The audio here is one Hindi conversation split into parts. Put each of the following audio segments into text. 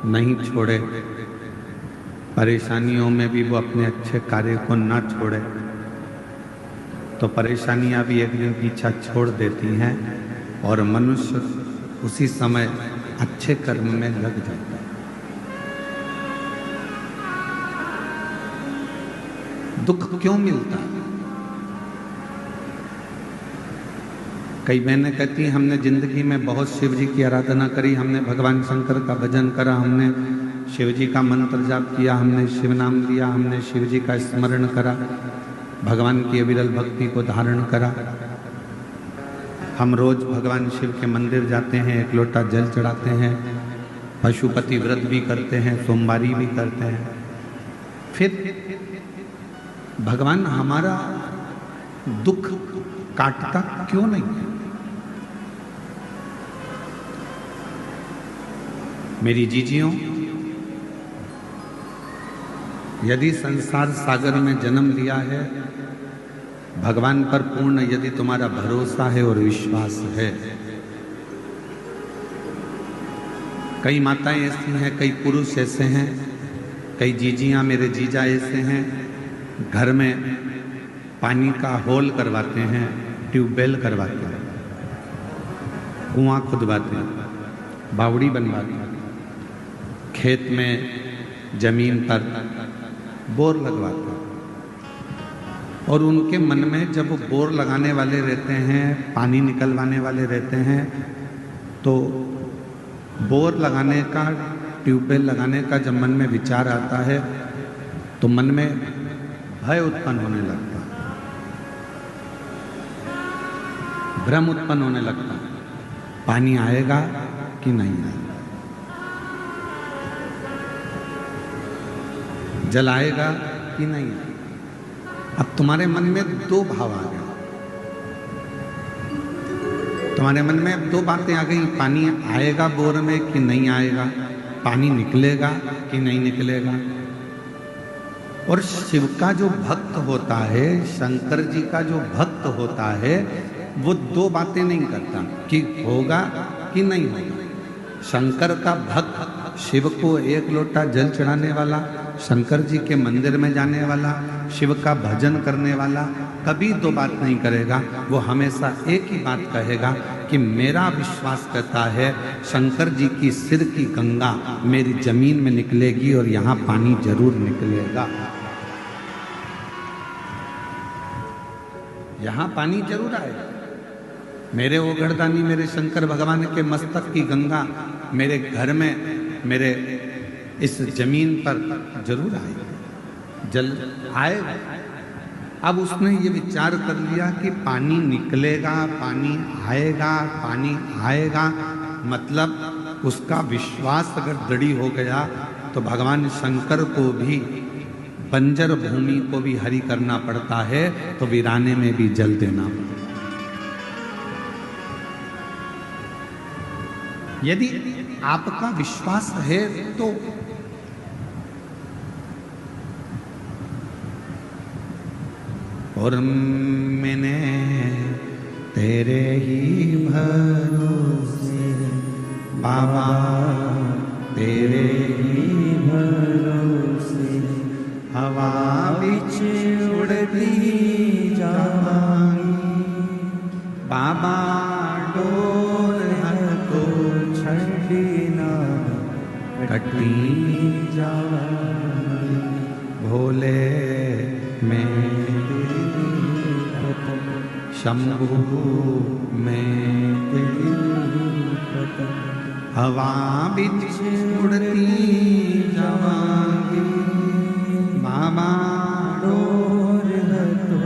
नहीं छोड़े, परेशानियों में भी वो अपने अच्छे कार्य को ना छोड़े, तो परेशानियां भी एक दिन पीछा छोड़ देती हैं और मनुष्य उसी समय अच्छे कर्म में लग जाता है। दुख क्यों मिलता है? कई बहनें कहती हैं हमने जिंदगी में बहुत शिव जी की आराधना करी, हमने भगवान शंकर का भजन करा, हमने शिव जी का मंत्र जाप किया, हमने शिव नाम लिया, हमने शिव जी का स्मरण करा, भगवान की अविरल भक्ति को धारण करा। हम रोज भगवान शिव के मंदिर जाते हैं, एक लोटा जल चढ़ाते हैं, पशुपति व्रत भी करते हैं, सोमवारी भी करते हैं। फिर भगवान हमारा दुख काटता क्यों नहीं है? मेरी जीजियों, यदि संसार सागर में जन्म लिया है, भगवान पर पूर्ण यदि तुम्हारा भरोसा है और विश्वास है, कई माताएं ऐसी हैं, कई पुरुष ऐसे हैं, कई जीजियां मेरे जीजा ऐसे हैं, घर में पानी का होल करवाते हैं, ट्यूबवेल करवाते हैं, कुआं खुदवाते हैं, बावड़ी बनवाते हैं, खेत में जमीन पर बोर लगवाते हैं। और उनके मन में जब वो बोर लगाने वाले रहते हैं, पानी निकलवाने वाले रहते हैं, तो बोर लगाने का, ट्यूबवेल लगाने का जब मन में विचार आता है तो मन में भय उत्पन्न होने लगता है, भ्रम उत्पन्न होने लगता है, पानी आएगा कि नहीं आएगा, जल आएगा कि नहीं आएगा। अब तुम्हारे मन में दो भाव आ गए, तुम्हारे मन में अब दो बातें आ गई, पानी आएगा बोर में कि नहीं आएगा, पानी निकलेगा कि नहीं निकलेगा। और शिव का जो भक्त होता है, शंकर जी का जो भक्त होता है, वो दो बातें नहीं करता कि होगा कि नहीं होगा। शंकर का भक्त शिव को एक लोटा जल चढ़ाने वाला, शंकर जी के मंदिर में जाने वाला, शिव का भजन करने वाला कभी दो बात नहीं करेगा। वो हमेशा एक ही बात कहेगा कि मेरा विश्वास करता है शंकर जी की सिर की गंगा मेरी जमीन में निकलेगी और यहाँ पानी जरूर निकलेगा, यहाँ पानी जरूर आएगा। मेरे वो गर्दानी, मेरे शंकर भगवान के मस्तक की गंगा मेरे घर में, मेरे इस जमीन पर जरूर आएगा, जल आएगा। अब उसने ये विचार कर लिया कि पानी निकलेगा, पानी आएगा, पानी आएगा, मतलब उसका विश्वास अगर दृढ़ हो गया तो भगवान शंकर को भी बंजर भूमि को भी हरी करना पड़ता है, तो वीराने में भी जल देना पड़ता है। यदि आपका विश्वास है तो और मैंने तेरे ही भरोसे बाबा, तेरे ही भरोसे हवा बिच उड़ती जावांगी, बाबा डोर तो छड़ना कटी जावांगी, भोले मैं शंभू में हवा बिच उड़ती जावांगी, बाबा डोर तो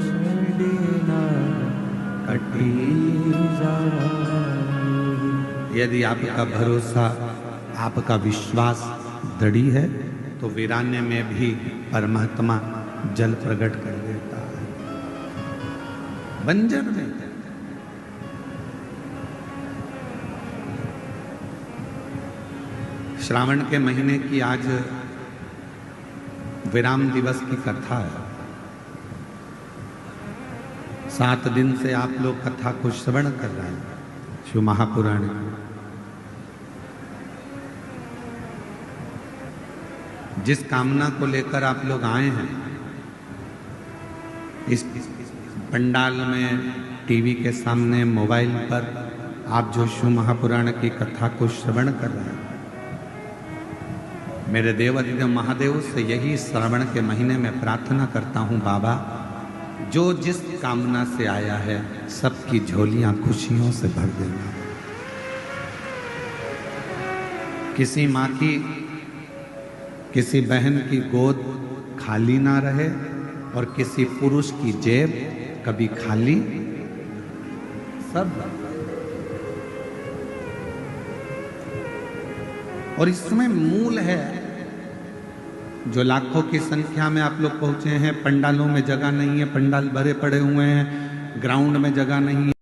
छड़ना कटी जावांगी। यदि आपका भरोसा, आपका विश्वास दृढ़ है तो वीराने में भी परमात्मा जल प्रकट कर देता है। बंजर में श्रावण के महीने की आज विराम दिवस की कथा है। 7 दिन से आप लोग कथा को श्रवण कर रहे हैं शिव महापुराण। जिस कामना को लेकर आप लोग आए हैं, इस पंडाल में, टीवी के सामने, मोबाइल पर आप जो शिव महापुराण की कथा को श्रवण कर रहे हैं, मेरे देवाधिदेव महादेव से यही श्रावण के महीने में प्रार्थना करता हूं, बाबा जो जिस कामना से आया है सबकी झोलियां खुशियों से भर देना। किसी माँ की, किसी बहन की गोद खाली ना रहे और किसी पुरुष की जेब कभी खाली सब। और इसमें मूल है, जो लाखों की संख्या में आप लोग पहुंचे हैं, पंडालों में जगह नहीं है, पंडाल भरे पड़े हुए हैं, ग्राउंड में जगह नहीं है।